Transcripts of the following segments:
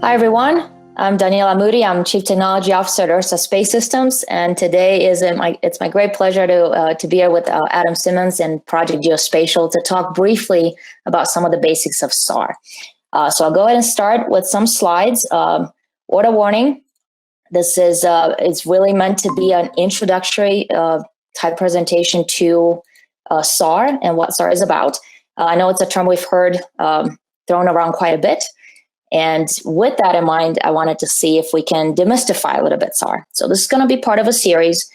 Hi, everyone. I'm Daniela Moody. I'm Chief Technology Officer at URSA Space Systems. And today it's my great pleasure to be here with Adam Simmons and Project Geospatial to talk briefly about some of the basics of SAR. So I'll go ahead and start with some slides. Order warning. This is it's really meant to be an introductory type presentation to SAR and what SAR is about. I know it's a term we've heard thrown around quite a bit. And with that in mind, I wanted to see if we can demystify a little bit SAR. So this is going to be part of a series.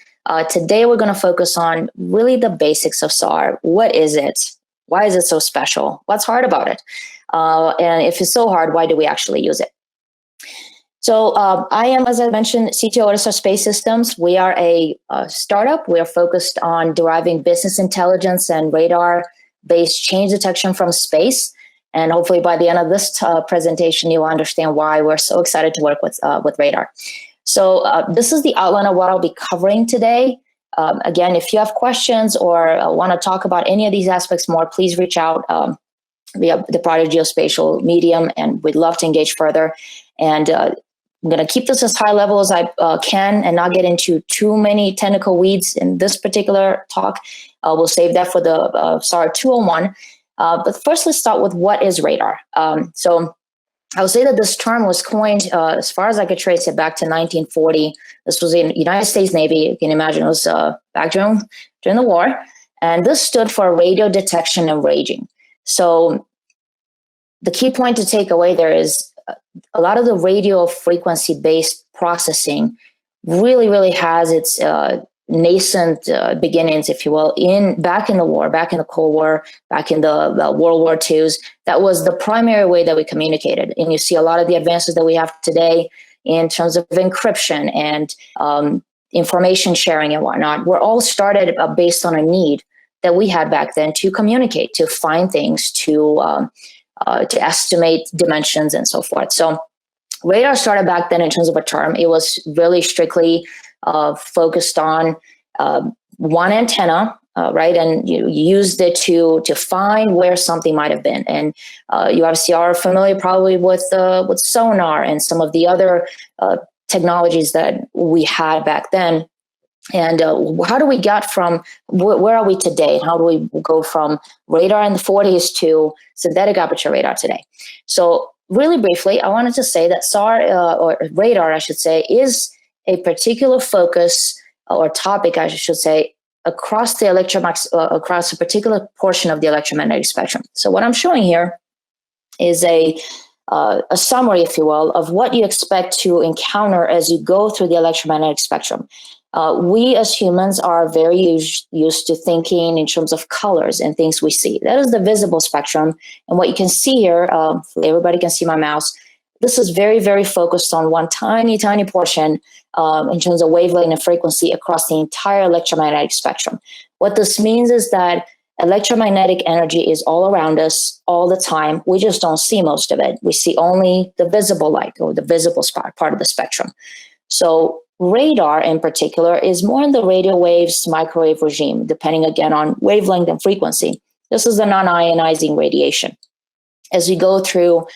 Today, we're going to focus on really the basics of SAR. What is it? Why is it so special? What's hard about it? And if it's so hard, why do we actually use it? So I am, as I mentioned, CTO at URSA Space Systems. We are a startup. We are focused on deriving business intelligence and radar-based change detection from space. And hopefully by the end of this presentation, you'll understand why we're so excited to work with radar. So this is the outline of what I'll be covering today. Again, if you have questions or want to talk about any of these aspects more, please reach out via the Project Geospatial medium, and we'd love to engage further. And I'm going to keep this as high level as I can and not get into too many technical weeds in this particular talk. We'll save that for the SAR 201. But first, let's start with what is radar. So I would say that this term was coined, as far as I could trace it, back to 1940. This was in the United States Navy. You can imagine it was back during the war. And this stood for radio detection and ranging. So the key point to take away there is a lot of the radio frequency-based processing really has its nascent beginnings, if you will, back in the war, back in the Cold War, back in the World War IIs. That was the primary way that we communicated. And you see a lot of the advances that we have today in terms of encryption and information sharing and whatnot were all started based on a need that we had back then to communicate, to find things, to estimate dimensions and so forth. So radar started back then in terms of a term. It was really strictly focused on one antenna, right? And you used it to find where something might have been. And you obviously are familiar probably with sonar and some of the other technologies that we had back then. And how do we get from where are we today? And how do we go from radar in the 40s to synthetic aperture radar today? So really briefly, I wanted to say that SAR, or radar, I should say, is a particular focus or topic, I should say, across the across a particular portion of the electromagnetic spectrum. So what I'm showing here is a summary, if you will, of what you expect to encounter as you go through the electromagnetic spectrum. We as humans are very used to thinking in terms of colors and things we see. That is the visible spectrum. And what you can see here, everybody can see my mouse. This is very focused on one tiny portion in terms of wavelength and frequency across the entire electromagnetic spectrum. What this means is that electromagnetic energy is all around us all the time. We just don't see most of it. We see only the visible light or the visible part of the spectrum. So radar in particular is more in the radio waves microwave regime, depending again on wavelength and frequency. This is the non-ionizing radiation. As we go through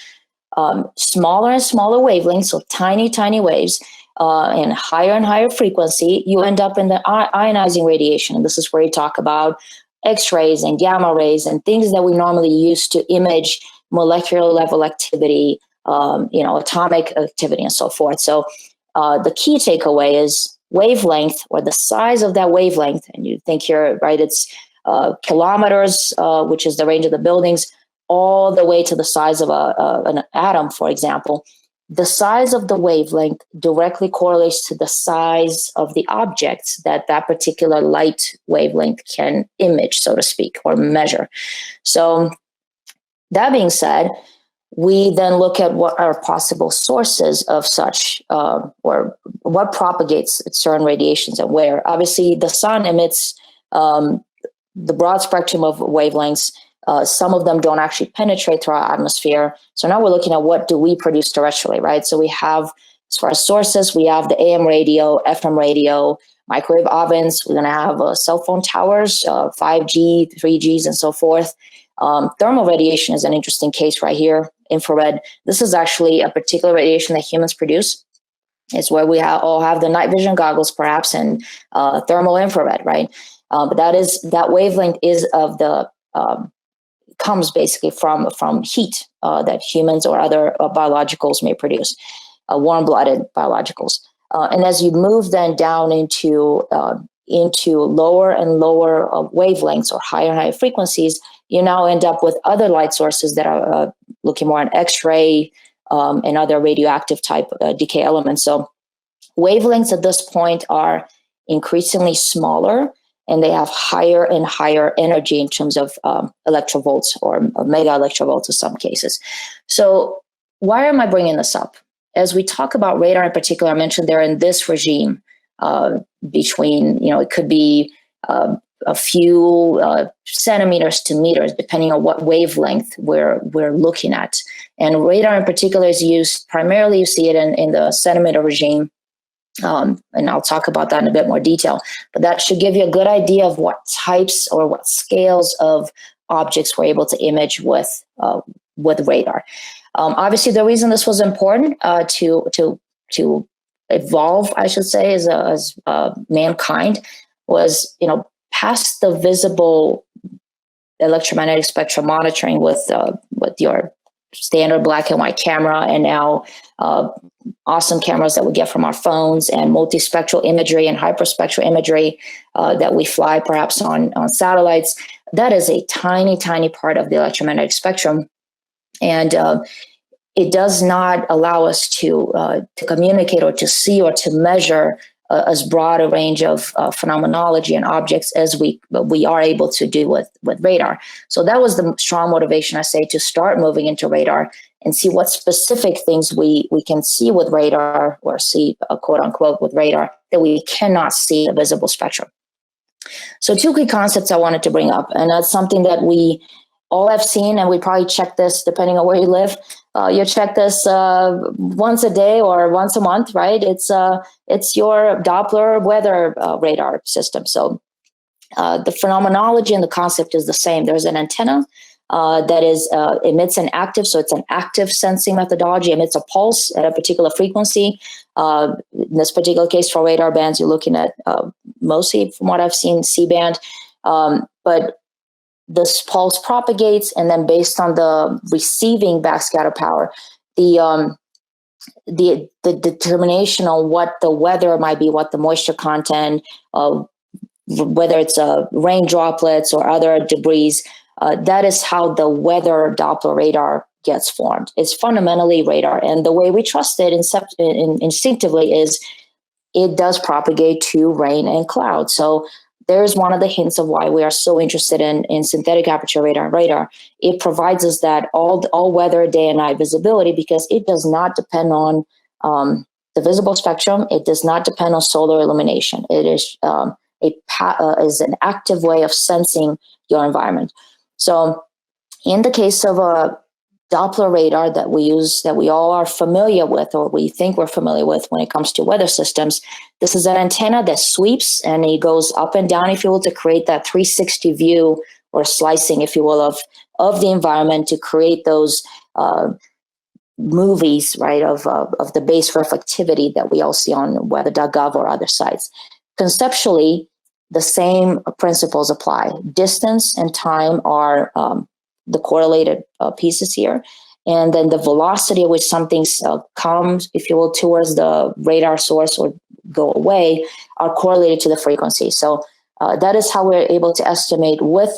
smaller and smaller wavelengths, so tiny waves, and higher frequency, you end up in the ionizing radiation. And this is where you talk about X-rays and gamma rays and things that we normally use to image molecular level activity, atomic activity and so forth. So the key takeaway is wavelength, or the size of that wavelength. And you think here, right, it's kilometers, which is the range of the buildings, all the way to the size of an atom, for example. The size of the wavelength directly correlates to the size of the objects that particular light wavelength can image, so to speak, or measure. So that being said, we then look at what are possible sources of such, or what propagates certain radiations and where. Obviously, the sun emits the broad spectrum of wavelengths. Some of them don't actually penetrate through our atmosphere. So now we're looking at what do we produce terrestrially, right? So we have, as far as sources, we have the AM radio, FM radio, microwave ovens. We're going to have cell phone towers, 5G, 3Gs, and so forth. Thermal radiation is an interesting case right here. infrared. This is actually a particular radiation that humans produce. It's where we all have the night vision goggles, perhaps, and thermal infrared, right? But that wavelength is of the comes basically from heat that humans or other biologicals may produce, warm-blooded biologicals. And as you move then down into lower and lower wavelengths or higher and higher frequencies, you now end up with other light sources that are looking more at X-ray and other radioactive type decay elements. So wavelengths at this point are increasingly smaller, and they have higher and higher energy in terms of electrovolts or mega electrovolts in some cases. So why am I bringing this up? As we talk about radar in particular, I mentioned they're in this regime between, it could be a few centimeters to meters, depending on what wavelength we're looking at. And radar in particular is used primarily, you see it in the centimeter regime. And I'll talk about that in a bit more detail, but that should give you a good idea of what types or what scales of objects we're able to image with radar. Obviously, the reason this was important to evolve, I should say, as mankind was, past the visible electromagnetic spectrum monitoring with your standard black and white camera, and now awesome cameras that we get from our phones, and multispectral imagery and hyperspectral imagery that we fly perhaps on satellites. That is a tiny, tiny part of the electromagnetic spectrum. And it does not allow us to communicate or to see or to measure as broad a range of phenomenology and objects as we are able to do with radar. So that was the strong motivation, I say, to start moving into radar and see what specific things we can see with radar, or see, quote unquote, with radar that we cannot see in the visible spectrum. So two key concepts I wanted to bring up, and that's something that we all have seen, and we probably check this depending on where you live. You check this once a day or once a month, right? It's your Doppler weather radar system. So the phenomenology and the concept is the same. There's an antenna that emits an active, so it's an active sensing methodology, emits a pulse at a particular frequency. In this particular case, for radar bands, you're looking at mostly, from what I've seen, C-band. But this pulse propagates, and then based on the receiving backscatter power, the determination on what the weather might be, what the moisture content, whether it's rain droplets or other debris, that is how the weather Doppler radar gets formed. It's fundamentally radar, and the way we trust it instinctively is it does propagate to rain and cloud. So there's one of the hints of why we are so interested in synthetic aperture radar. It provides us that all weather day and night visibility, because it does not depend on the visible spectrum. It does not depend on solar illumination. It is is an active way of sensing your environment. So in the case of a Doppler radar that we use, that we all are familiar with, or we think we're familiar with when it comes to weather systems, this is an antenna that sweeps and it goes up and down, if you will, to create that 360 view or slicing, if you will, of the environment, to create those movies, right, of the base reflectivity that we all see on weather.gov or other sites. Conceptually, the same principles apply. Distance and time are the correlated pieces here. And then the velocity at which something comes, if you will, towards the radar source or go away are correlated to the frequency. So that is how we're able to estimate with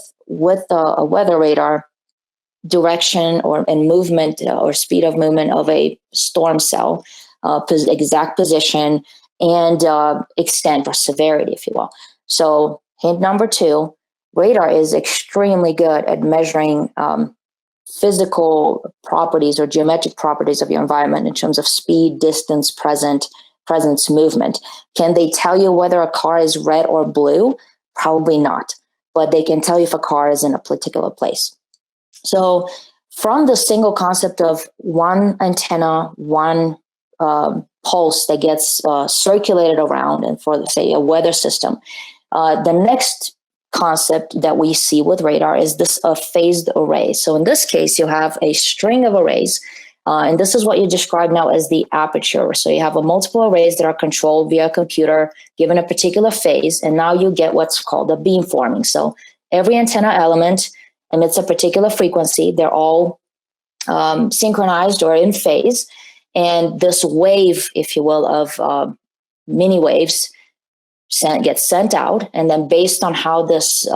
a weather radar direction and movement or speed of movement of a storm cell, exact position, and extent or severity, if you will. So hint number 2, radar is extremely good at measuring physical properties or geometric properties of your environment in terms of speed, distance, presence, movement. Can they tell you whether a car is red or blue? Probably not, but they can tell you if a car is in a particular place. So from the single concept of one antenna, one pulse that gets circulated around, and for, say, a weather system, the next concept that we see with radar is this phased array. So in this case, you have a string of arrays, and this is what you describe now as the aperture. So you have a multiple arrays that are controlled via a computer given a particular phase, and now you get what's called a beamforming. So every antenna element emits a particular frequency. They're all synchronized or in phase, and this wave, if you will, of mini waves gets sent out, and then based on how this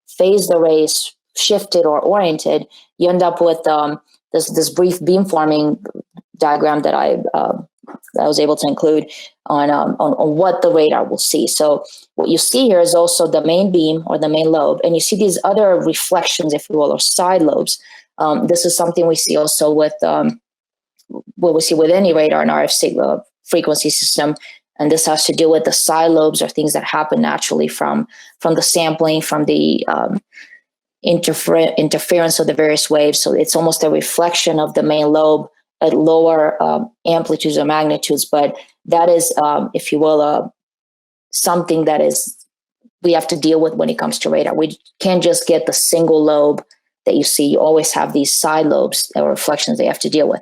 phased array is shifted or oriented, you end up with this brief beamforming diagram that I was able to include on what the radar will see. So what you see here is also the main beam or the main lobe, and you see these other reflections, if you will, or side lobes. This is something we see also with what we see with any radar and RF frequency system. And this has to do with the side lobes or things that happen naturally from the sampling, from the interference of the various waves. So it's almost a reflection of the main lobe at lower amplitudes or magnitudes. But that is, if you will, something that is we have to deal with when it comes to radar. We can't just get the single lobe that you see. You always have these side lobes or reflections they have to deal with.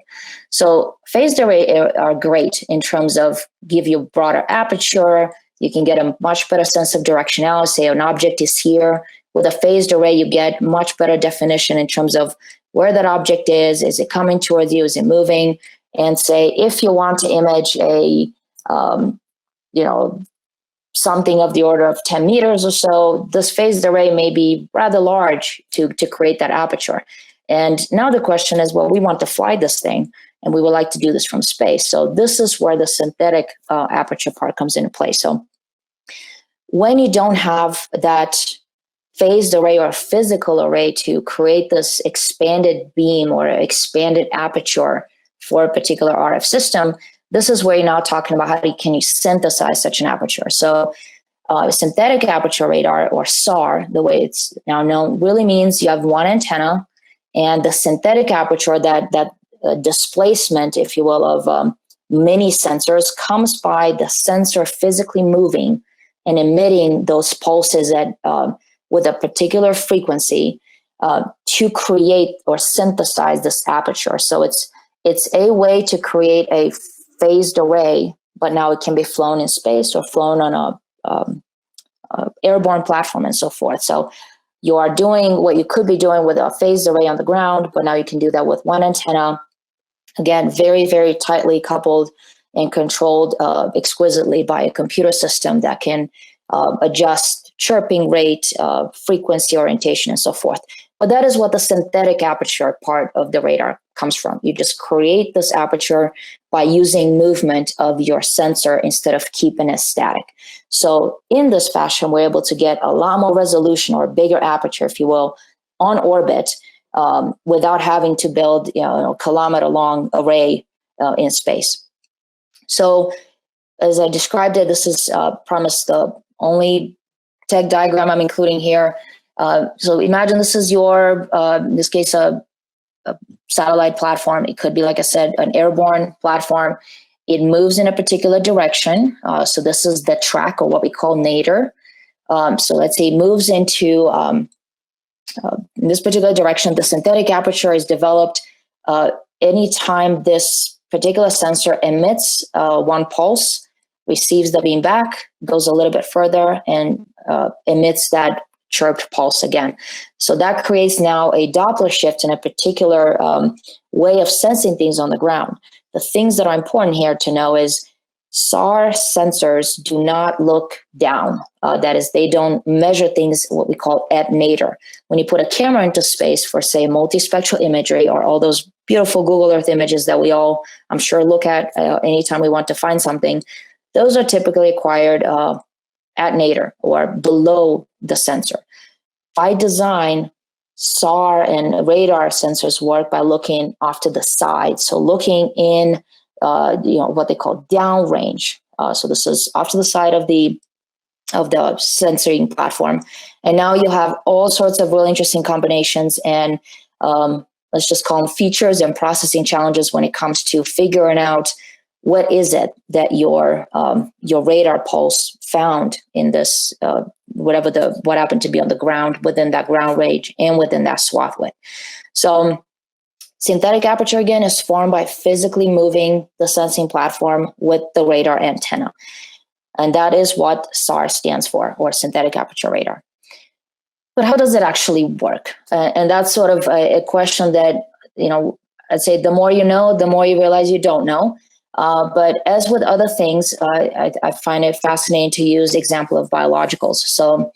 So phased array are great in terms of give you broader aperture. You can get a much better sense of directionality. Say an object is here. With a phased array, you get much better definition in terms of where that object is it coming towards you, is it moving? And say, if you want to image a, something of the order of 10 meters or so, this phased array may be rather large to create that aperture. And now the question is, well, we want to fly this thing, and we would like to do this from space. So this is where the synthetic aperture part comes into play. So when you don't have that phased array or physical array to create this expanded beam or expanded aperture for a particular RF system, this is where you're now talking about can you synthesize such an aperture. So synthetic aperture radar, or SAR, the way it's now known, really means you have one antenna, and the synthetic aperture, that displacement, if you will, of many sensors comes by the sensor physically moving and emitting those pulses with a particular frequency to create or synthesize this aperture. So it's a way to create a phased array, but now it can be flown in space or flown on a airborne platform and so forth. So you are doing what you could be doing with a phased array on the ground, but now you can do that with one antenna. Again, very, very tightly coupled and controlled exquisitely by a computer system that can adjust chirping rate, frequency, orientation, and so forth. But that is what the synthetic aperture part of the radar comes from. You just create this aperture by using movement of your sensor instead of keeping it static. So in this fashion, we're able to get a lot more resolution, or bigger aperture, if you will, on orbit without having to build a kilometer-long array in space. So as I described it, this is promised the only tech diagram I'm including here. So imagine this is your, in this case, a satellite platform. It could be, like I said, an airborne platform. It moves in a particular direction. So this is the track, or what we call nadir. So let's say it moves into in this particular direction. The synthetic aperture is developed anytime this particular sensor emits one pulse, receives the beam back, goes a little bit further, and emits that chirped pulse again. So that creates now a Doppler shift in a particular way of sensing things on the ground. The things that are important here to know is SAR sensors do not look down. That is, they don't measure things what we call at nadir. When you put a camera into space for, say, multispectral imagery, or all those beautiful Google Earth images that we all, I'm sure, look at anytime we want to find something, those are typically acquired at nadir, or below the sensor. By design, SAR and radar sensors work by looking off to the side. So looking in, what they call downrange. So this is off to the side of the sensing platform. And now you have all sorts of really interesting combinations and let's just call them features and processing challenges when it comes to figuring out what is it that your radar pulse found in this, what happened to be on the ground, within that ground range and within that swath width. So synthetic aperture, again, is formed by physically moving the sensing platform with the radar antenna. And that is what SAR stands for, or synthetic aperture radar. But how does it actually work? And that's sort of a question that, I'd say the more you know, the more you realize you don't know. But as with other things, I find it fascinating to use the example of biologicals. So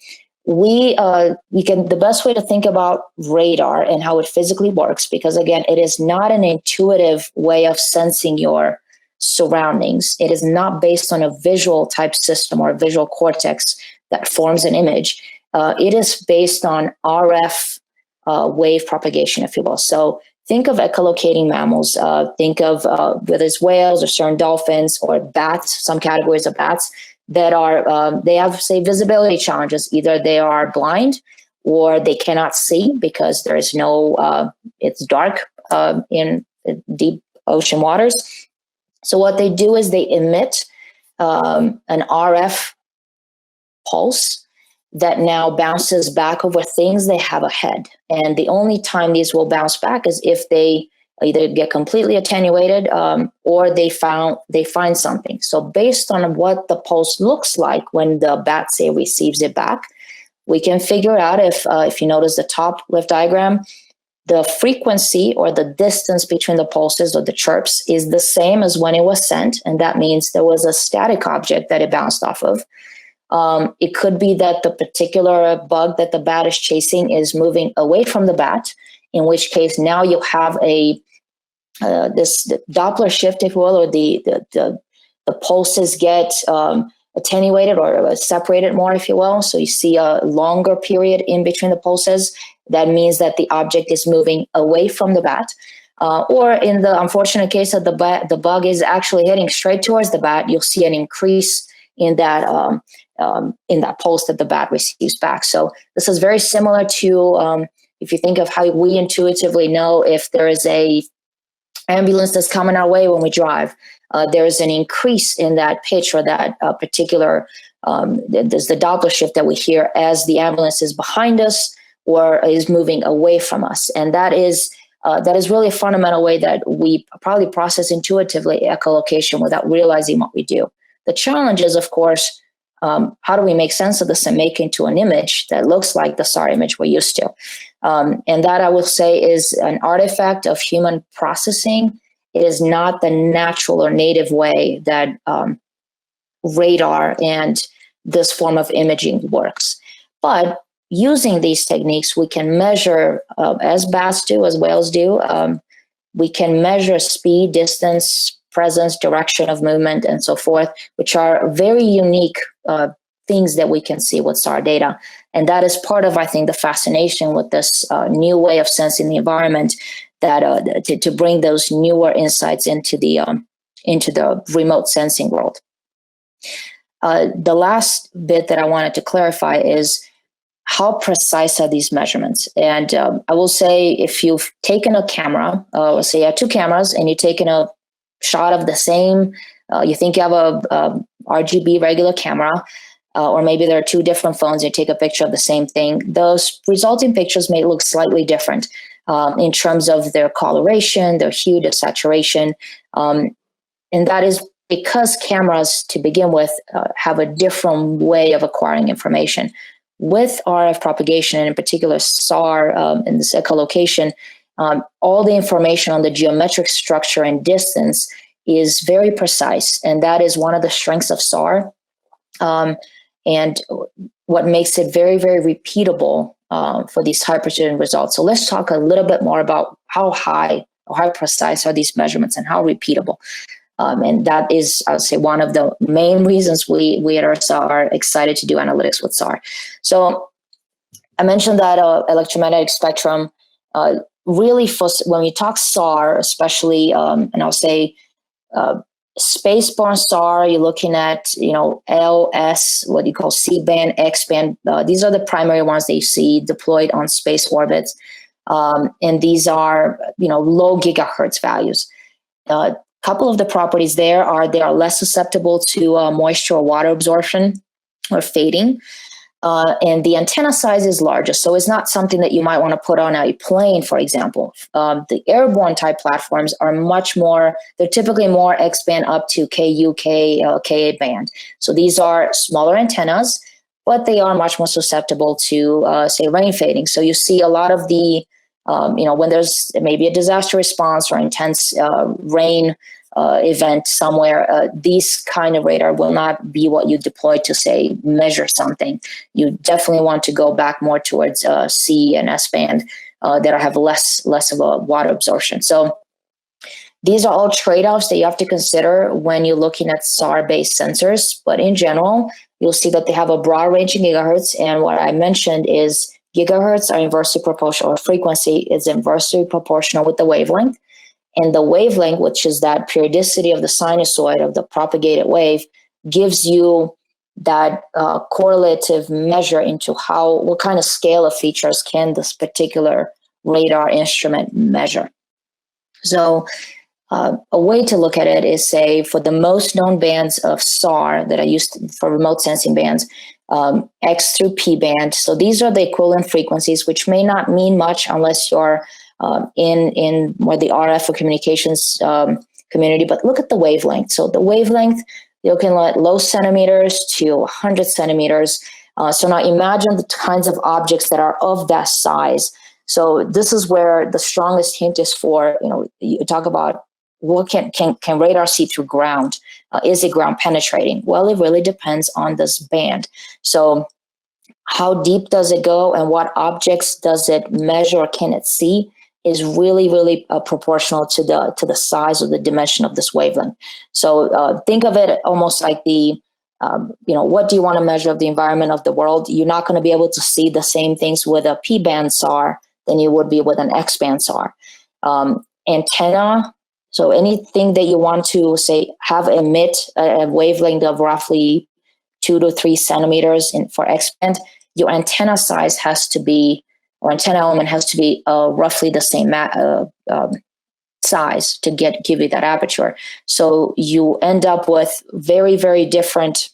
the best way to think about radar and how it physically works, because again, it is not an intuitive way of sensing your surroundings. It is not based on a visual type system or a visual cortex that forms an image. It is based on RF wave propagation, if you will. So think of echolocating mammals. Think of whether it's whales or certain dolphins or bats, some categories of bats that are, they have, say, visibility challenges. Either they are blind or they cannot see because there is no, it's dark in deep ocean waters. So what they do is they emit an RF pulse that now bounces back over things they have ahead. And the only time these will bounce back is if they either get completely attenuated or they find something. So based on what the pulse looks like when the bat, say, receives it back, we can figure out if you notice the top left diagram, the frequency or the distance between the pulses or the chirps is the same as when it was sent. And that means there was a static object that it bounced off of. It could be that the particular bug that the bat is chasing is moving away from the bat, in which case now you have this Doppler shift, if you will, or the pulses get attenuated or separated more, if you will. So you see a longer period in between the pulses. That means that the object is moving away from the bat. Or in the unfortunate case that the bug is actually heading straight towards the bat, you'll see an increase in that pulse that the bat receives back. So this is very similar to if you think of how we intuitively know if there is a ambulance that's coming our way when we drive. There is an increase in that pitch or that particular, there's the Doppler shift that we hear as the ambulance is behind us or is moving away from us. And that is really a fundamental way that we probably process intuitively echolocation without realizing what we do. The challenge is, of course, how do we make sense of this and make it into an image that looks like the SAR image we're used to? And that, I will say, is an artifact of human processing. It is not the natural or native way that radar and this form of imaging works. But using these techniques, we can measure, as bats do, as whales do, we can measure speed, distance, presence, direction of movement, and so forth, which are very unique things that we can see with SAR data. And that is part of, I think, the fascination with this new way of sensing the environment, that to bring those newer insights into the remote sensing world. The last bit that I wanted to clarify is how precise are these measurements? And I will say, if you've taken a camera, let's say you have two cameras and you've taken a shot of the same, you think you have a RGB regular camera, or maybe there are two different phones, you take a picture of the same thing, those resulting pictures may look slightly different in terms of their coloration, their hue, their saturation. And that is because cameras, to begin with, have a different way of acquiring information. With RF propagation, and in particular SAR and this echolocation, all the information on the geometric structure and distance is very precise. And that is one of the strengths of SAR. And what makes it very, very repeatable for these high precision results. So let's talk a little bit more about how high or how precise are these measurements and how repeatable. And that is, I would say, one of the main reasons we at URSA are excited to do analytics with SAR. So I mentioned that electromagnetic spectrum, really when we talk SAR, especially, and I'll say spaceborne SAR, you're looking at, L, S, what you call C-band, X-band. These are the primary ones that you see deployed on space orbits. And these are, low gigahertz values. Couple of the properties there are they are less susceptible to moisture or water absorption. or fading. And the antenna size is larger. So it's not something that you might want to put on a plane, for example. The airborne type platforms are much more, they're typically more X-band up to KU, Ka band. So these are smaller antennas, but they are much more susceptible to, say, rain fading. So you see a lot of the, when there's maybe a disaster response or intense rain event somewhere, these kind of radar will not be what you deploy to, say, measure something. You definitely want to go back more towards C and S band that have less of a water absorption. So these are all trade-offs that you have to consider when you're looking at SAR-based sensors. But in general, you'll see that they have a broad range in gigahertz. And what I mentioned is gigahertz are inversely proportional, or frequency is inversely proportional with the wavelength. And the wavelength, which is that periodicity of the sinusoid of the propagated wave, gives you that correlative measure into what kind of scale of features can this particular radar instrument measure. So a way to look at it is, say, for the most known bands of SAR that are used for remote sensing bands, X through P band. So these are the equivalent frequencies, which may not mean much unless you're in more the RF or communications community, but look at the wavelength. So the wavelength, you can let low centimeters to 100 centimeters. So now imagine the kinds of objects that are of that size. So this is where the strongest hint is for, you talk about what can radar see through ground? Is it ground penetrating? Well, it really depends on this band. So how deep does it go and what objects does it measure or can it see is really, really proportional to the size or the dimension of this wavelength. So think of it almost like what do you want to measure of the environment of the world? You're not going to be able to see the same things with a P-band SAR than you would be with an X-band SAR. Antenna, so anything that you want to, say, have emit a wavelength of roughly 2 to 3 centimeters for X-band, your antenna size has to be, or antenna element has to be roughly the same size to give you that aperture. So you end up with very, very different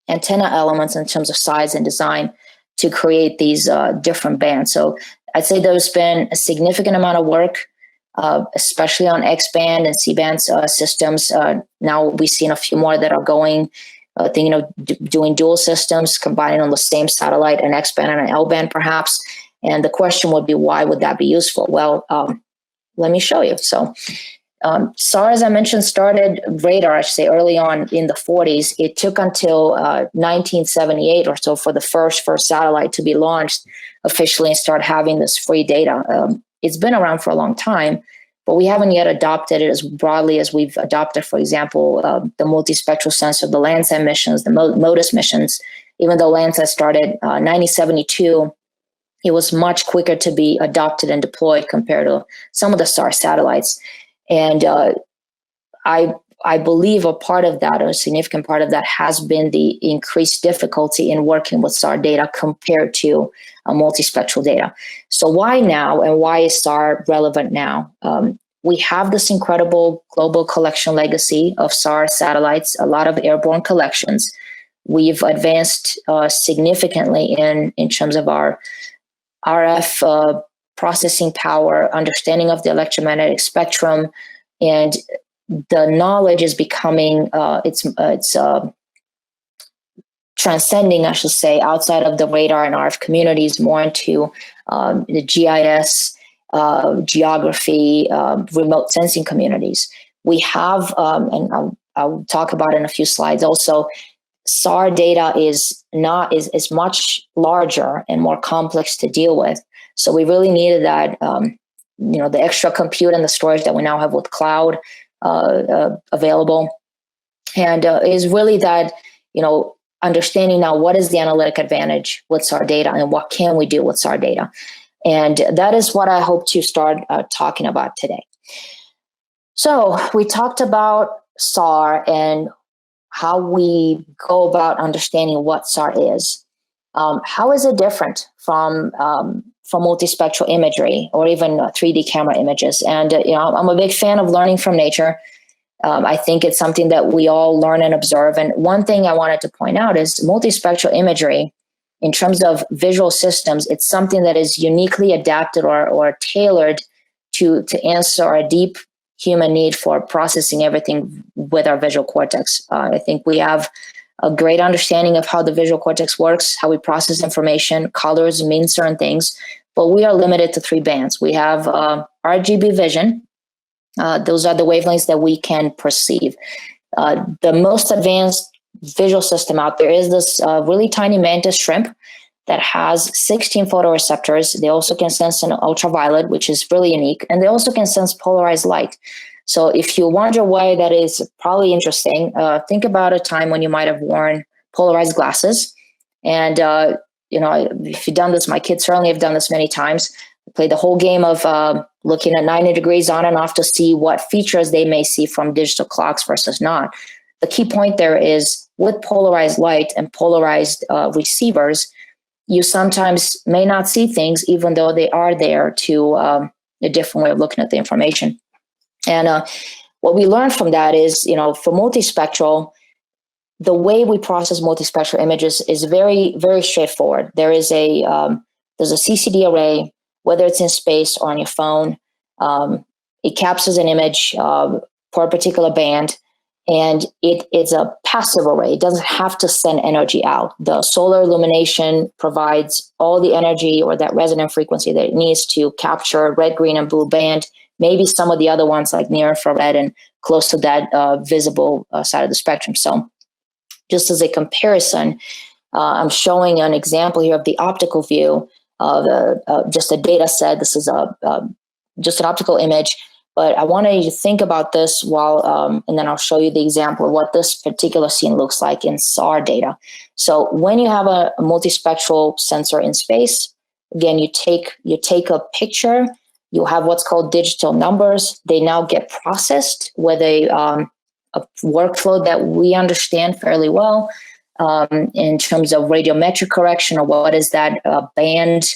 antenna elements in terms of size and design to create these different bands. So I'd say there's been a significant amount of work, especially on X-band and C-band systems. Now we've seen a few more that are going, doing dual systems, combining on the same satellite, an X-band and an L-band perhaps. And the question would be, why would that be useful? Well, let me show you. So SAR, as I mentioned, started radar, I should say, early on in the 40s. It took until 1978 or so for the first satellite to be launched officially and start having this free data. It's been around for a long time, but we haven't yet adopted it as broadly as we've adopted, for example, the multispectral sensor, the Landsat missions, the MODIS missions. Even though Landsat started 1972, it was much quicker to be adopted and deployed compared to some of the SAR satellites. And I believe a part of that, or a significant part of that, has been the increased difficulty in working with SAR data compared to multispectral data. So why now, and why is SAR relevant now? We have this incredible global collection legacy of SAR satellites, a lot of airborne collections. We've advanced significantly in terms of our RF processing power, understanding of the electromagnetic spectrum, and the knowledge is becoming, it's transcending, I should say, outside of the radar and RF communities, more into the GIS, geography, remote sensing communities. We have, and I'll talk about it in a few slides also, SAR data is much larger and more complex to deal with. So we really needed that, the extra compute and the storage that we now have with cloud available. And is really that, understanding now what is the analytic advantage with SAR data and what can we do with SAR data. And that is what I hope to start talking about today. So we talked about SAR and how we go about understanding what SAR is. How is it different from multispectral imagery or even 3D camera images? And I'm a big fan of learning from nature. I think it's something that we all learn and observe. And one thing I wanted to point out is multispectral imagery, in terms of visual systems, it's something that is uniquely adapted or tailored to answer a deep human need for processing everything with our visual cortex. I think we have a great understanding of how the visual cortex works, how we process information, colors mean certain things, but we are limited to 3 bands. We have RGB vision. Those are the wavelengths that we can perceive. The most advanced visual system out there is this really tiny mantis shrimp that has 16 photoreceptors. They also can sense an ultraviolet, which is really unique, and they also can sense polarized light. So if you wonder why that is probably interesting, think about a time when you might have worn polarized glasses. And, if you've done this, my kids certainly have done this many times. Play the whole game of looking at 90 degrees on and off to see what features they may see from digital clocks versus not. The key point there is with polarized light and polarized receivers, you sometimes may not see things even though they are there to a different way of looking at the information. And what we learned from that is, for multispectral, the way we process multispectral images is very, very straightforward. There's a CCD array, whether it's in space or on your phone. It captures an image for a particular band, and it's a passive array. It doesn't have to send energy out. The solar illumination provides all the energy or that resonant frequency that it needs to capture red, green, and blue band, maybe some of the other ones like near infrared and close to that visible side of the spectrum. So just as a comparison, I'm showing an example here of the optical view of just a data set. This is just an optical image, but I wanted you to think about this while, and then I'll show you the example of what this particular scene looks like in SAR data. So when you have a multispectral sensor in space, again, you take a picture, you have what's called digital numbers. They now get processed with a workflow that we understand fairly well in terms of radiometric correction, or what is that band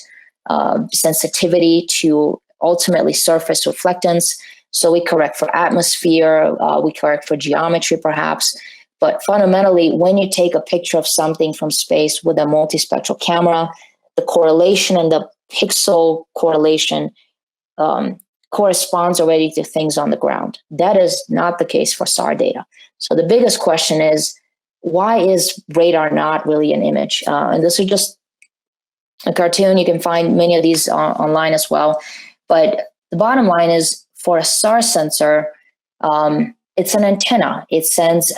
sensitivity to ultimately surface reflectance. So we correct for atmosphere, we correct for geometry perhaps, but fundamentally when you take a picture of something from space with a multispectral camera, the correlation and the pixel correlation corresponds already to things on the ground. That is not the case for SAR data. So the biggest question is, why is radar not really an image? And this is just a cartoon. You can find many of these online as well. But the bottom line is, for a SAR sensor, it's an antenna. It sends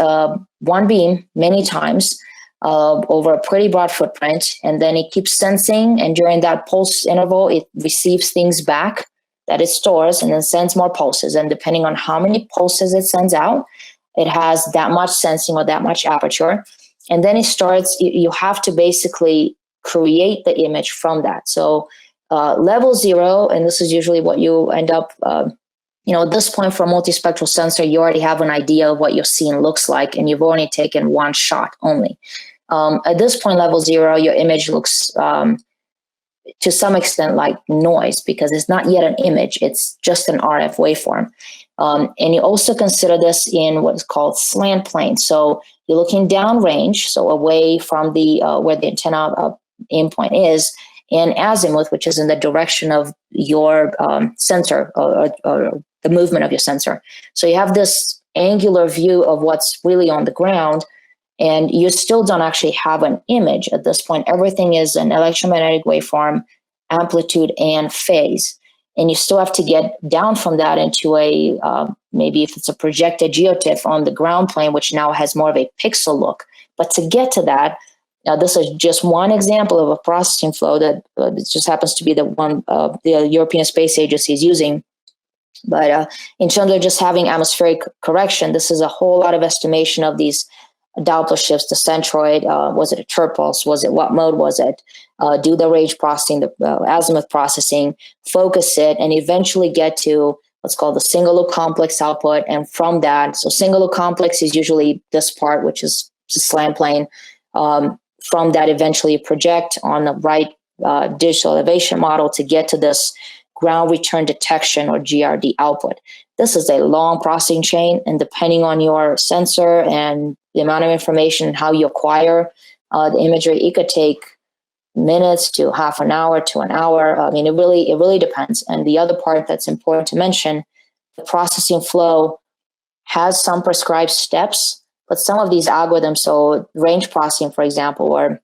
one beam many times over a pretty broad footprint, and then it keeps sensing, and during that pulse interval, it receives things back that it stores and then sends more pulses. And depending on how many pulses it sends out, it has that much sensing or that much aperture. And then it starts, you have to basically create the image from that. So level 0, and this is usually what you end up, at this point for a multispectral sensor, you already have an idea of what your scene looks like, and you've only taken one shot only. At this point, level 0, your image looks to some extent like noise, because it's not yet an image, it's just an RF waveform. And you also consider this in what is called slant plane. So you're looking downrange, so away from the where the antenna endpoint is, and azimuth, which is in the direction of your sensor or the movement of your sensor. So you have this angular view of what's really on the ground, and you still don't actually have an image at this point. Everything is an electromagnetic waveform, amplitude and phase. And you still have to get down from that into a, maybe if it's a projected geotiff on the ground plane, which now has more of a pixel look. But to get to that, now this is just one example of a processing flow that just happens to be the one the European Space Agency is using. But in terms of just having atmospheric correction, this is a whole lot of estimation of these Doppler shifts, the centroid. Was it a chirp pulse? Was it, what mode was it? Do the range processing, the azimuth processing, focus it, and eventually get to what's called the single loop complex output. And from that, so single loop complex is usually this part, which is the slant plane. From that, eventually you project on the right digital elevation model to get to this ground return detection, or GRD output. This is a long processing chain, and depending on your sensor and the amount of information, how you acquire the imagery, it could take minutes to half an hour to an hour. I mean, it really depends. And the other part that's important to mention, the processing flow has some prescribed steps, but some of these algorithms, so range processing, for example, or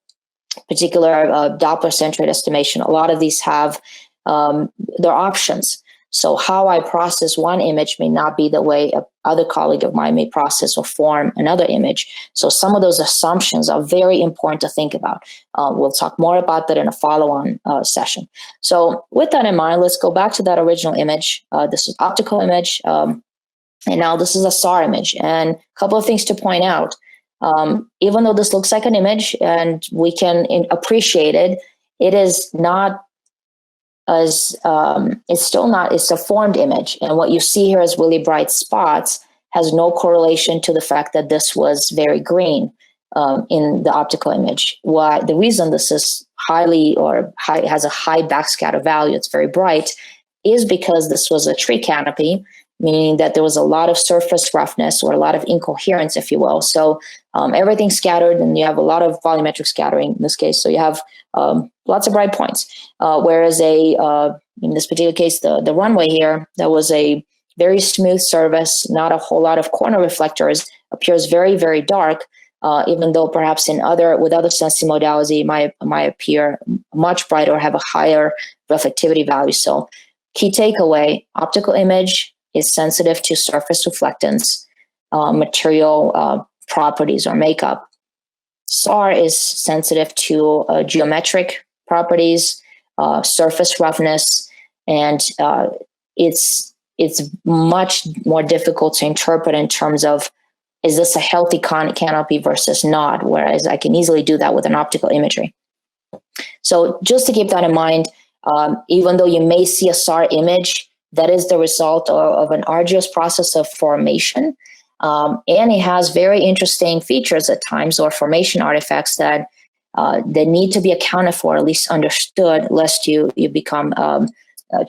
particular Doppler centroid estimation, a lot of these have their options. So how I process one image may not be the way other colleague of mine may process or form another image. So some of those assumptions are very important to think about. We'll talk more about that in a follow-on session. So with that in mind, let's go back to that original image. This is optical image, and now this is a SAR image. And a couple of things to point out. Even though this looks like an image and we can appreciate it, it is not as it's a formed image. And what you see here as really bright spots has no correlation to the fact that this was very green in the optical image. Why the reason this is has a high backscatter value, it's very bright, is because this was a tree canopy, meaning that there was a lot of surface roughness or a lot of incoherence, if you will. So everything's scattered, and you have a lot of volumetric scattering in this case. So you have lots of bright points. Whereas in this particular case, the runway here, that was a very smooth surface, not a whole lot of corner reflectors, appears very, very dark, even though perhaps with other sensing modalities, it might appear much brighter or have a higher reflectivity value. So key takeaway, optical image is sensitive to surface reflectance, material properties or makeup. SAR is sensitive to geometric properties, surface roughness, and it's much more difficult to interpret in terms of, is this a healthy canopy versus not, whereas I can easily do that with an optical imagery. So just to keep that in mind, even though you may see a SAR image, that is the result of an arduous process of formation. And it has very interesting features at times, or formation artifacts that need to be accounted for, at least understood, lest you become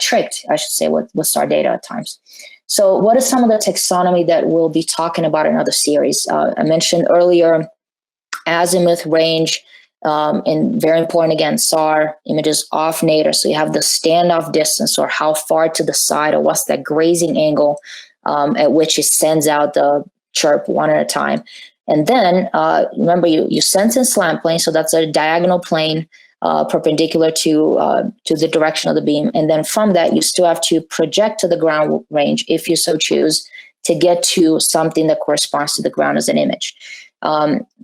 tricked, I should say, with SAR data at times. So what is some of the taxonomy that we'll be talking about in other series? I mentioned earlier azimuth, range, and very important again, SAR, images off nadir. So you have the standoff distance, or how far to the side, or what's that grazing angle at which it sends out the chirp one at a time. And then remember, you sense in slant plane, so that's a diagonal plane perpendicular to the direction of the beam. And then from that, you still have to project to the ground range, if you so choose, to get to something that corresponds to the ground as an image.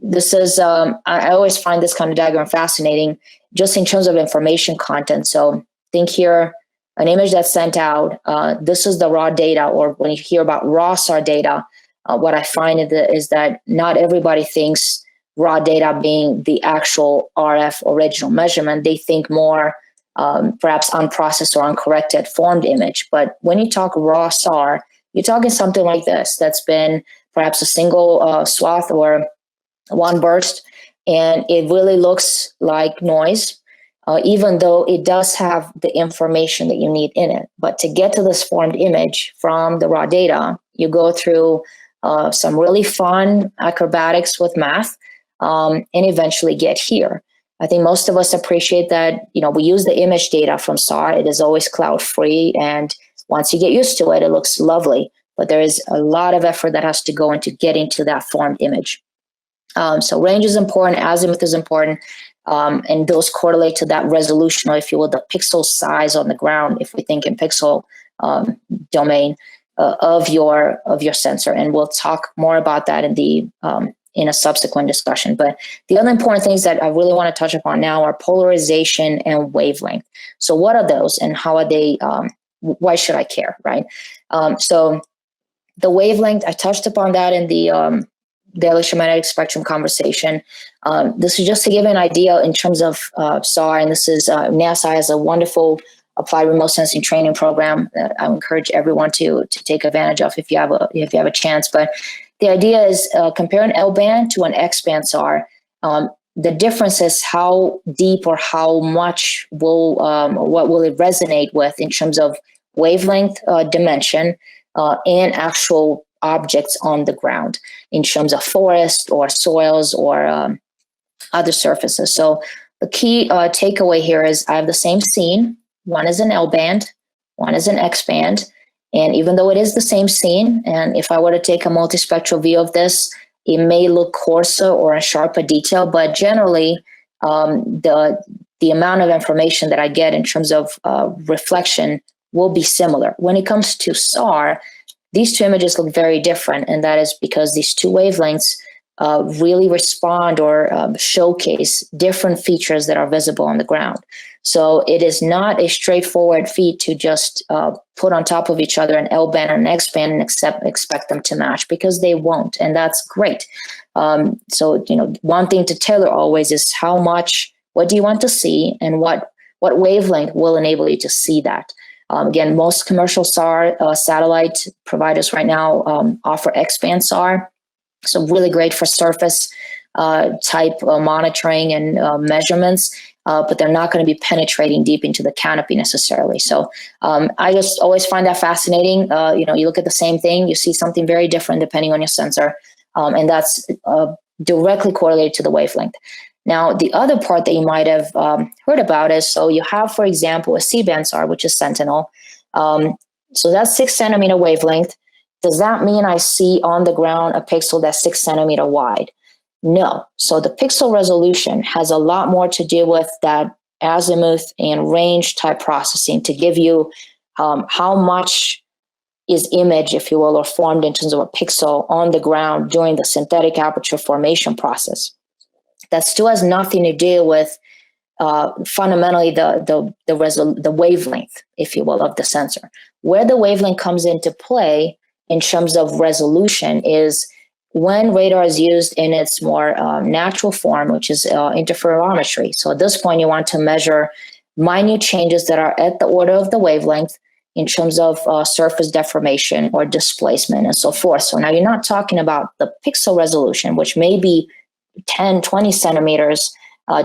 This is, I always find this kind of diagram fascinating, just in terms of information content. So think here, an image that's sent out, this is the raw data, or when you hear about raw SAR data, what I find is that not everybody thinks raw data being the actual RF original measurement. They think more perhaps unprocessed or uncorrected formed image. But when you talk raw SAR, you're talking something like this, that's been perhaps a single swath or one burst, and it really looks like noise, even though it does have the information that you need in it. But to get to this formed image from the raw data, you go through some really fun acrobatics with math, and eventually get here. I think most of us appreciate that, we use the image data from SAR. It is always cloud free, and once you get used to it, it looks lovely. But there is a lot of effort that has to go into getting to that formed image. So range is important, azimuth is important, and those correlate to that resolution, or if you will, the pixel size on the ground, if we think in pixel domain of your sensor. And we'll talk more about that in a subsequent discussion. But the other important things that I really want to touch upon now are polarization and wavelength. So what are those, and how are they, why should I care, right? So the wavelength, I touched upon that in the electromagnetic spectrum conversation. This is just to give an idea in terms of SAR, and this is NASA has a wonderful applied remote sensing training program that I encourage everyone to take advantage of if you have a chance. But the idea is compare an L band to an X band SAR. the difference is how deep or how much will what will it resonate with in terms of wavelength, dimension, and actual objects on the ground in terms of forest or soils or other surfaces. So the key takeaway here is I have the same scene. One is an L band, one is an X band. And even though it is the same scene, and if I were to take a multispectral view of this, it may look coarser or a sharper detail, but generally the amount of information that I get in terms of reflection will be similar. When it comes to SAR, these two images look very different, and that is because these two wavelengths really respond or showcase different features that are visible on the ground. So it is not a straightforward feat to just put on top of each other an L band and an X band and expect them to match, because they won't, and that's great. So one thing to tailor always is how much, what do you want to see, and what wavelength will enable you to see that. Again, most commercial SAR satellite providers right now offer X-band SAR, so really great for surface type monitoring and measurements, but they're not going to be penetrating deep into the canopy necessarily. So I just always find that fascinating. You look at the same thing, you see something very different depending on your sensor, and that's directly correlated to the wavelength. Now, the other part that you might have heard about is, so you have, for example, a C-band SAR, which is Sentinel. So that's 6 centimeter wavelength. Does that mean I see on the ground a pixel that's 6 centimeter wide? No. So the pixel resolution has a lot more to do with that azimuth and range type processing to give you how much is image, if you will, or formed in terms of a pixel on the ground during the synthetic aperture formation process. That still has nothing to do with fundamentally the wavelength, if you will, of the sensor. Where the wavelength comes into play in terms of resolution is when radar is used in its more natural form, which is interferometry. So at this point, you want to measure minute changes that are at the order of the wavelength in terms of surface deformation or displacement and so forth. So now you're not talking about the pixel resolution, which may be 10, 20 centimeters,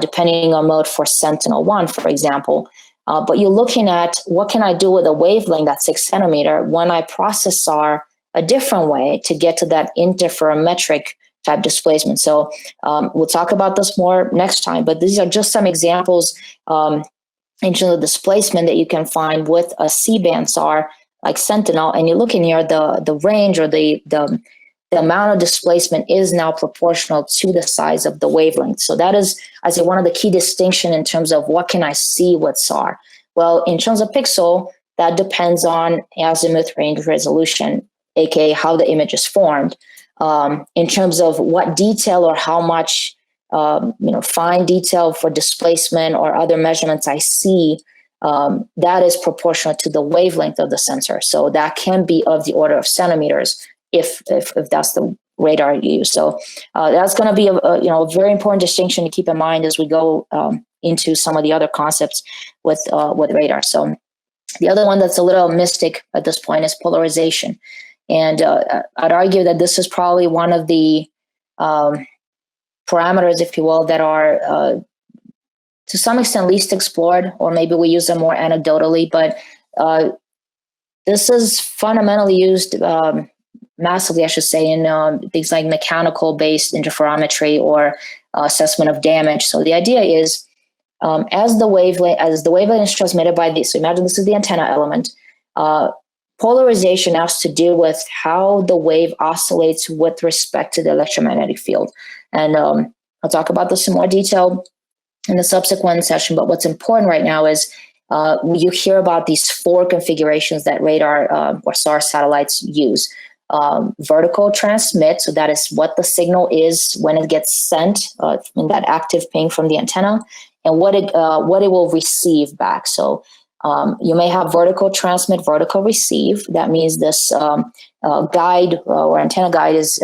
depending on mode for Sentinel-1, for example. But you're looking at what can I do with a wavelength that's 6 centimeter when I process SAR a different way to get to that interferometric type displacement. So we'll talk about this more next time, but these are just some examples in terms of displacement that you can find with a C-band SAR like Sentinel. And you're looking here, the range or the amount of displacement is now proportional to the size of the wavelength. So that is, I say, one of the key distinction in terms of what can I see with SAR. Well, in terms of pixel, that depends on azimuth, range, resolution, aka how the image is formed. In terms of what detail or how much fine detail for displacement or other measurements I see, that is proportional to the wavelength of the sensor. So that can be of the order of centimeters if that's the radar you use. So that's going to be a very important distinction to keep in mind as we go into some of the other concepts with radar. So the other one that's a little mystic at this point is polarization. And I'd argue that this is probably one of the parameters, if you will, that are to some extent least explored, or maybe we use them more anecdotally, but this is fundamentally used massively, I should say, in things like mechanical-based interferometry or assessment of damage. So the idea is, as the wavelength is transmitted by the, so imagine this is the antenna element, polarization has to do with how the wave oscillates with respect to the electromagnetic field. And I'll talk about this in more detail in the subsequent session, but what's important right now is you hear about these 4 configurations that radar or SAR satellites use. Vertical transmit, so that is what the signal is when it gets sent in that active ping from the antenna, and what it will receive back. So you may have vertical transmit, vertical receive. That means this guide or antenna guide is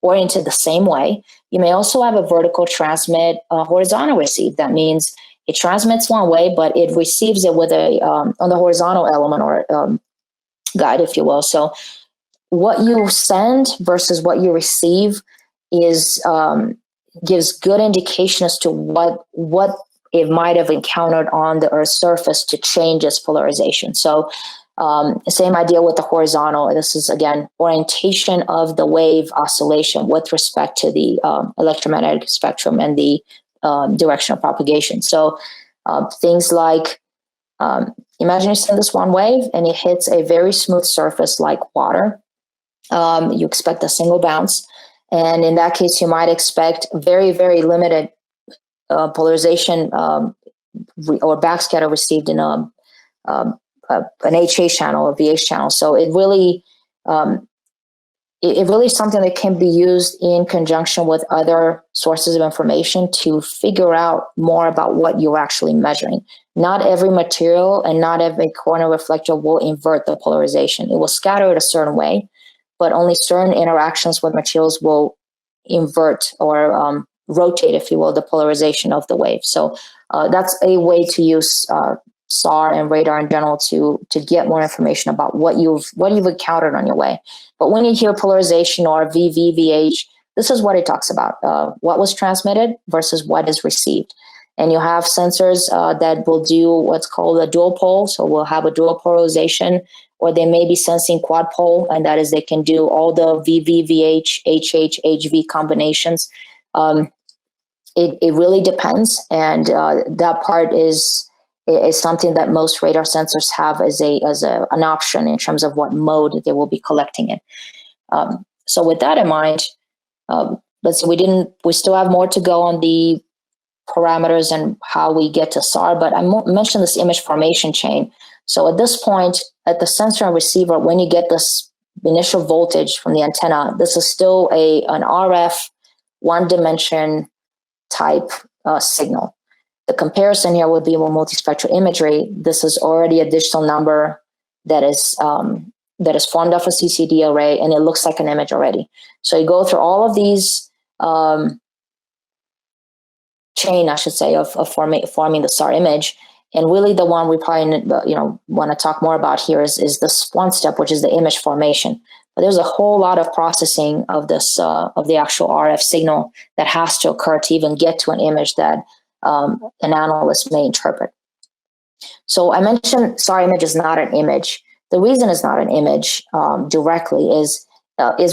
oriented the same way. You may also have a vertical transmit, horizontal receive. That means it transmits one way, but it receives it with a on the horizontal element or guide, if you will. So what you send versus what you receive is gives good indication as to what it might have encountered on the Earth's surface to change its polarization. So same idea with the horizontal. This is, again, orientation of the wave oscillation with respect to the electromagnetic spectrum and the direction of propagation. So things like, imagine you send this one wave and it hits a very smooth surface like water. You expect a single bounce. And in that case, you might expect very, very limited polarization or backscatter received in an HA channel or VH channel. So it really is something that can be used in conjunction with other sources of information to figure out more about what you're actually measuring. Not every material and not every corner reflector will invert the polarization. It will scatter it a certain way, but only certain interactions with materials will invert or rotate, if you will, the polarization of the wave. So that's a way to use SAR and radar in general to get more information about what you've encountered on your way. But when you hear polarization or VVVH, this is what it talks about: what was transmitted versus what is received. And you have sensors that will do what's called a dual pole. So we'll have a dual polarization, or they may be sensing quad pole, and that is they can do all the VVVH, HH, HV combinations. It really depends, and that part is something that most radar sensors have as an option in terms of what mode they will be collecting in. So with that in mind, we still have more to go on the parameters and how we get to SAR, but I mentioned this image formation chain. So at this point, at the sensor and receiver, when you get this initial voltage from the antenna, this is still an RF one dimension type signal. The comparison here would be with multispectral imagery. This is already a digital number that is formed off a CCD array, and it looks like an image already. So you go through all of these chain, I should say, of forming the SAR image. And really the one we probably want to talk more about here is this one step, which is the image formation. But there's a whole lot of processing of this of the actual RF signal that has to occur to even get to an image that an analyst may interpret. So I mentioned SAR image is not an image. The reason it's not an image directly is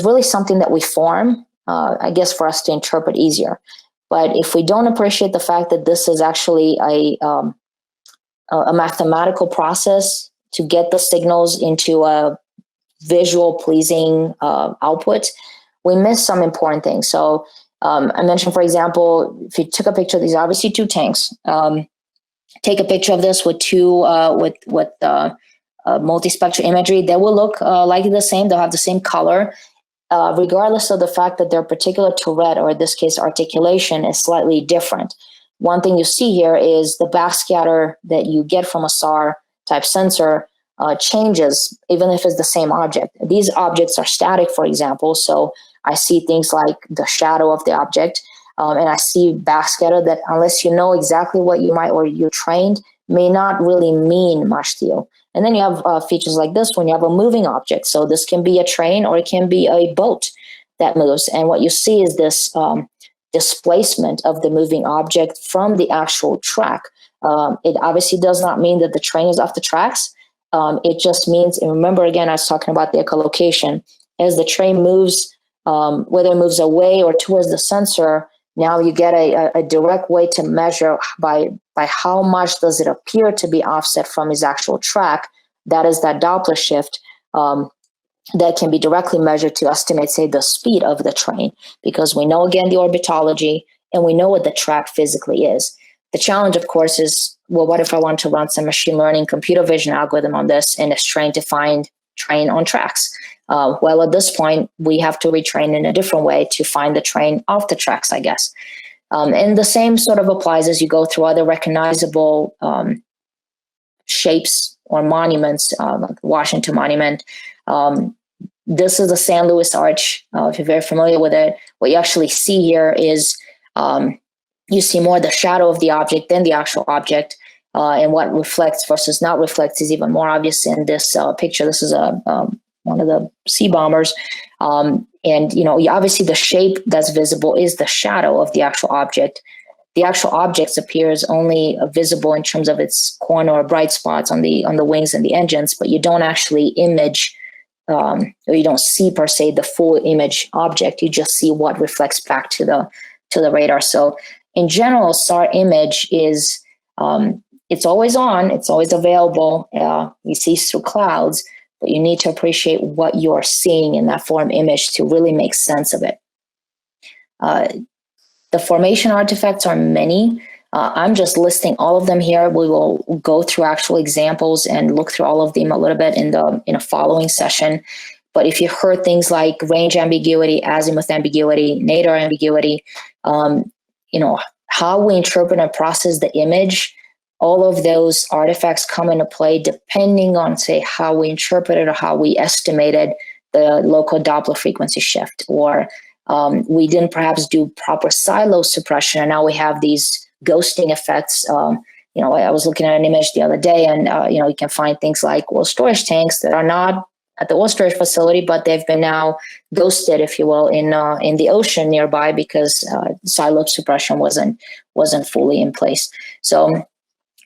really something that we form, I guess, for us to interpret easier. But if we don't appreciate the fact that this is actually a mathematical process to get the signals into a visual pleasing output, we miss some important things. So I mentioned, for example, if you took a picture, these are obviously two tanks. Take a picture of this with multispectral imagery. They will look like the same. They'll have the same color, regardless of the fact that their particular Tourette, or in this case, articulation, is slightly different. One thing you see here is the backscatter that you get from a SAR type sensor changes, even if it's the same object. These objects are static, for example, so I see things like the shadow of the object, and I see backscatter that, unless you know exactly what you might, or you're trained, may not really mean much to you. And then you have features like this when you have a moving object. So this can be a train or it can be a boat that moves. And what you see is this displacement of the moving object from the actual track. It obviously does not mean that the train is off the tracks. It just means, and remember again, I was talking about the echolocation, as the train moves, whether it moves away or towards the sensor, now you get a direct way to measure by how much does it appear to be offset from his actual track. That is that Doppler shift that can be directly measured to estimate, say, the speed of the train, because we know, again, the orbitology, and we know what the track physically is. The challenge, of course, is, well, what if I want to run some machine learning computer vision algorithm on this and it's trained to find train on tracks? Well, at this point, we have to retrain in a different way to find the train off the tracks, I guess. And the same sort of applies as you go through other recognizable shapes or monuments, like the Washington Monument. This is the San Luis Arch. If you're very familiar with it, what you actually see here is you see more the shadow of the object than the actual object. And what reflects versus not reflects is even more obvious in this picture. This is a sea bombers. And obviously the shape that's visible is the shadow of the actual object. The actual object appears only visible in terms of its corner or bright spots on the wings and the engines, but you don't actually image, or you don't see per se the full image object. You just see what reflects back to the radar. So in general, SAR image is it's always on, it's always available. You see through clouds, but you need to appreciate what you're seeing in that form image to really make sense of it. The formation artifacts are many. I'm just listing all of them here. We will go through actual examples and look through all of them a little bit in a following session. But if you heard things like range ambiguity, azimuth ambiguity, nadir ambiguity, how we interpret and process the image, all of those artifacts come into play depending on, say, how we interpreted or how we estimated the local Doppler frequency shift, or we didn't perhaps do proper silo suppression, and now we have these ghosting effects. I was looking at an image the other day, and you can find things like storage tanks that are not at the oil storage facility, but they've been now ghosted, if you will, in the ocean nearby because silo suppression wasn't fully in place. So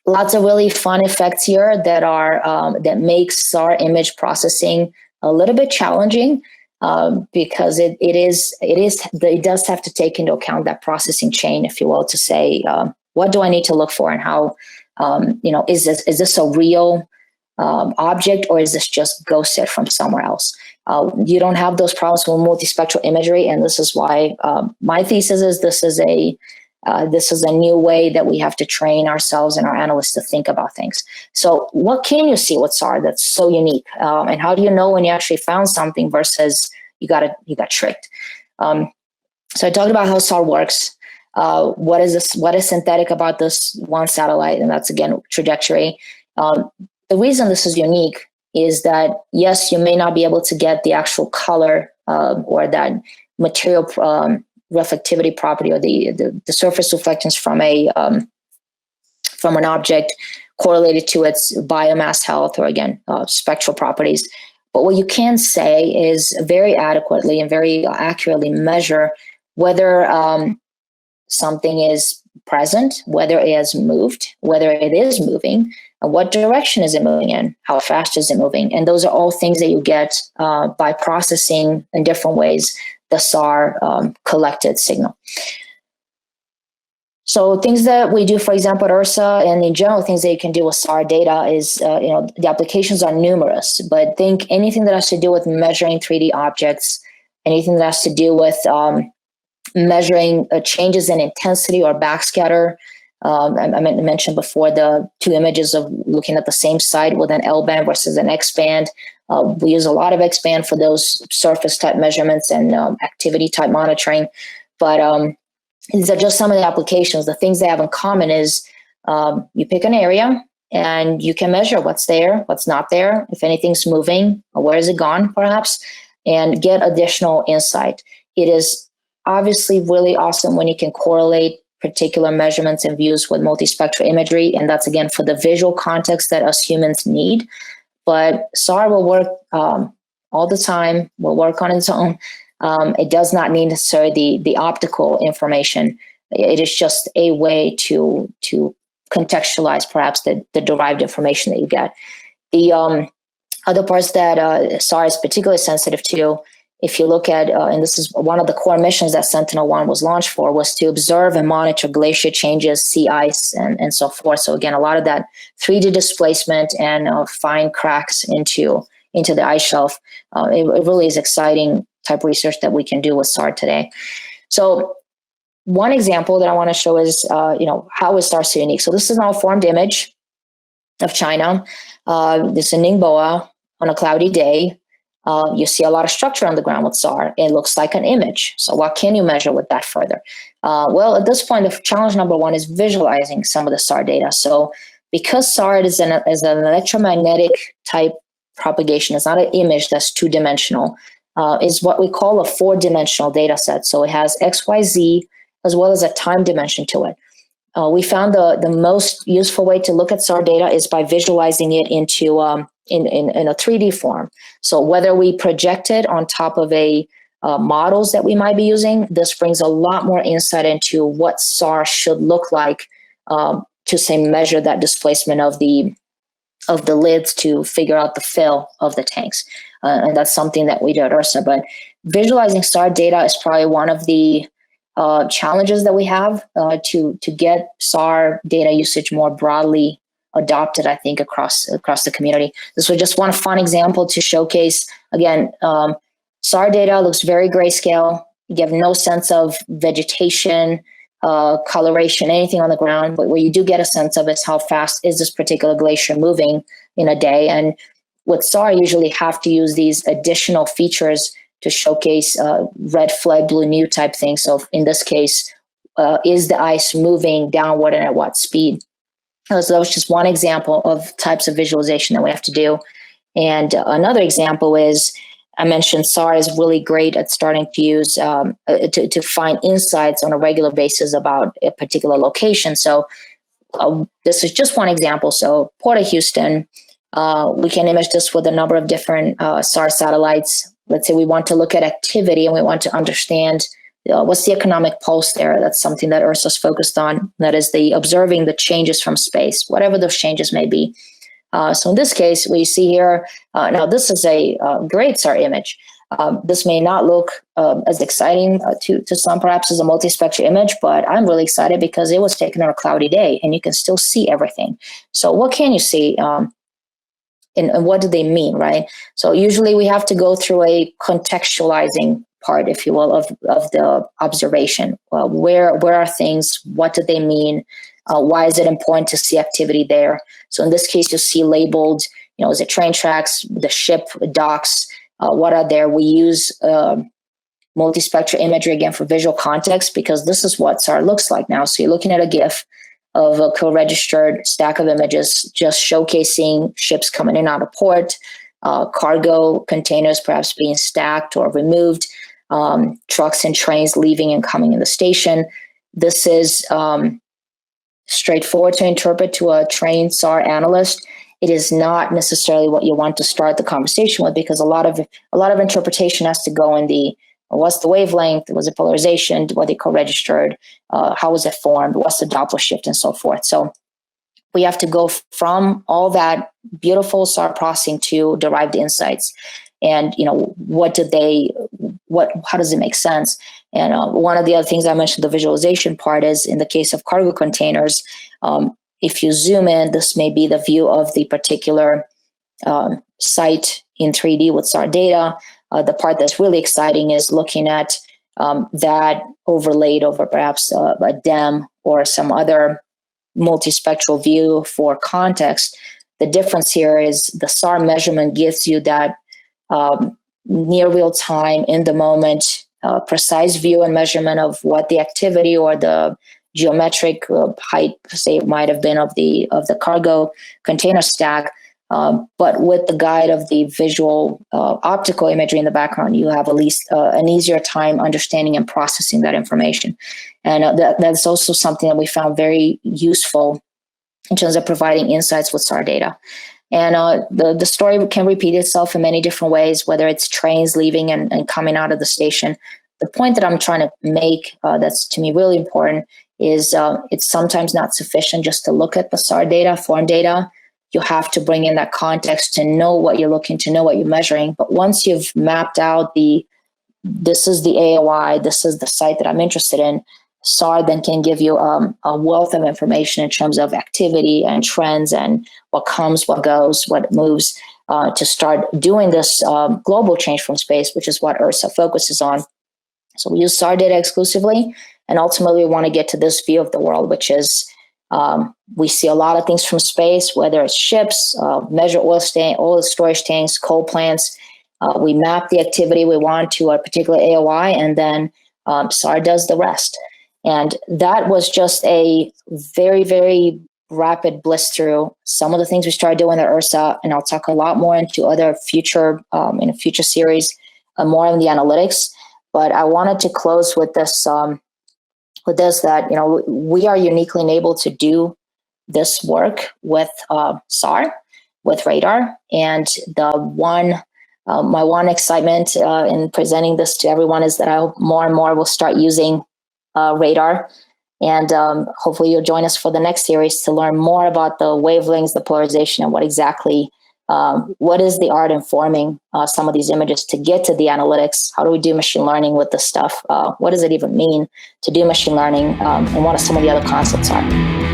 lots of really fun effects here that makes SAR image processing a little bit challenging. Because it does have to take into account that processing chain, if you will, to say what do I need to look for, and how is this a real object, or is this just ghosted from somewhere else? You don't have those problems with multispectral imagery, and this is why my thesis is this is a new way that we have to train ourselves and our analysts to think about things. So what can you see with SAR that's so unique? And how do you know when you actually found something versus you got tricked? So I talked about how SAR works. What is synthetic about this one satellite? And that's, again, trajectory. The reason this is unique is that, yes, you may not be able to get the actual color or that material reflectivity property, or the surface reflectance from an object correlated to its biomass health, or again spectral properties. But what you can say is very adequately and very accurately measure whether something is present, whether it has moved, whether it is moving, and what direction is it moving in, how fast is it moving. And those are all things that you get by processing in different ways the SAR collected signal. So things that we do, for example, at URSA, and in general, things that you can do with SAR data is, the applications are numerous, but think anything that has to do with measuring 3D objects, anything that has to do with measuring changes in intensity or backscatter. I mentioned before the two images of looking at the same site with an L band versus an X band. We use a lot of X band for those surface type measurements and activity type monitoring. But these are just some of the applications. The things they have in common is you pick an area and you can measure what's there, what's not there, if anything's moving, or where is it gone, perhaps, and get additional insight. It is obviously really awesome when you can correlate particular measurements and views with multispectral imagery, and that's, again, for the visual context that us humans need. But SAR will work all the time, will work on its own. It does not need necessarily the optical information. It is just a way to contextualize perhaps the derived information that you get. The other parts that SAR is particularly sensitive to, if you look at, and this is one of the core missions that Sentinel-1 was launched for, was to observe and monitor glacier changes, sea ice, and so forth. So again, a lot of that 3D displacement and fine cracks into the ice shelf. It really is exciting type of research that we can do with SAR today. So one example that I want to show is, how is SAR so unique? So this is an all-formed image of China. This is in Ningbo on a cloudy day. You see a lot of structure on the ground with SAR. It looks like an image. So what can you measure with that further? Well, at this point, the challenge number one is visualizing some of the SAR data. So because SAR is an electromagnetic type propagation, it's not an image that's two-dimensional, is what we call a four-dimensional data set. So it has X, Y, Z, as well as a time dimension to it. We found the most useful way to look at SAR data is by visualizing it into in a 3D form. So whether we project it on top of a models that we might be using, this brings a lot more insight into what SAR should look like to say measure that displacement of the lids to figure out the fill of the tanks. And that's something that we do at URSA. But visualizing SAR data is probably one of the challenges that we have to get SAR data usage more broadly adopted, I think, across the community. This was just one fun example to showcase, again, SAR data looks very grayscale. You have no sense of vegetation, coloration, anything on the ground. But what you do get a sense of is how fast is this particular glacier moving in a day. And with SAR, you usually have to use these additional features to showcase red flag, blue new type things. So in this case, is the ice moving downward and at what speed? So that was just one example of types of visualization that we have to do. And another example is, I mentioned SAR is really great at starting to use to find insights on a regular basis about a particular location. So this is just one example. So Port of Houston, we can image this with a number of different SAR satellites. Let's say we want to look at activity and we want to understand what's the economic pulse there. That's something that URSA is focused on. That is the observing the changes from space, whatever those changes may be. So in this case, we see here, now this is a great SAR image. This may not look as exciting to some, perhaps as a multispectral image, but I'm really excited because it was taken on a cloudy day and you can still see everything. So what can you see? And what do they mean, right? So usually we have to go through a contextualizing part, if you will, of the observation. Where are things? What do they mean? Why is it important to see activity there? So in this case, you'll see labeled, is it train tracks, the ship docks, what are there? We use multispectral imagery again for visual context because this is what SAR looks like now. So you're looking at a GIF of a co-registered stack of images just showcasing ships coming in and out of port, cargo containers perhaps being stacked or removed, trucks and trains leaving and coming in the station. This is straightforward to interpret to a trained SAR analyst. It is not necessarily what you want to start the conversation with because a lot of interpretation has to go in the what's the wavelength, was it polarization, what they co-registered, how was it formed, what's the Doppler shift, and so forth. So we have to go from all that beautiful SAR processing to derived insights. And how does it make sense? And one of the other things I mentioned, the visualization part, is in the case of cargo containers, if you zoom in, this may be the view of the particular site in 3D with SAR data. The part that's really exciting is looking at that overlaid over perhaps a DEM or some other multispectral view for context. The difference here is the SAR measurement gives you that near real time, in the moment, precise view and measurement of what the activity or the geometric height, say, might have been of the cargo container stack. But with the guide of the visual optical imagery in the background, you have at least an easier time understanding and processing that information. And that's also something that we found very useful in terms of providing insights with SAR data. And the story can repeat itself in many different ways, whether it's trains leaving and coming out of the station. The point that I'm trying to make that's to me really important is it's sometimes not sufficient just to look at the SAR data, form data. You have to bring in that context to know what you're looking, to know what you're measuring. But once you've mapped out this is the AOI, this is the site that I'm interested in, SAR then can give you a wealth of information in terms of activity and trends and what comes, what goes, what moves to start doing this global change from space, which is what URSA focuses on. So we use SAR data exclusively, and ultimately we want to get to this view of the world, which is we see a lot of things from space, whether it's ships, measure oil storage tanks, coal plants. We map the activity we want to a particular AOI, and then SAR does the rest. And that was just a very, very rapid bliss through some of the things we started doing at URSA, and I'll talk a lot more into other future in a future series, more on the analytics. But I wanted to close with this that we are uniquely enabled to do this work with SAR with radar. And my one excitement in presenting this to everyone is that I hope more and more will start using radar. And hopefully you'll join us for the next series to learn more about the wavelengths, the polarization, and what exactly, what is the art in forming some of these images to get to the analytics? How do we do machine learning with this stuff? What does it even mean to do machine learning? And what some of the other concepts are?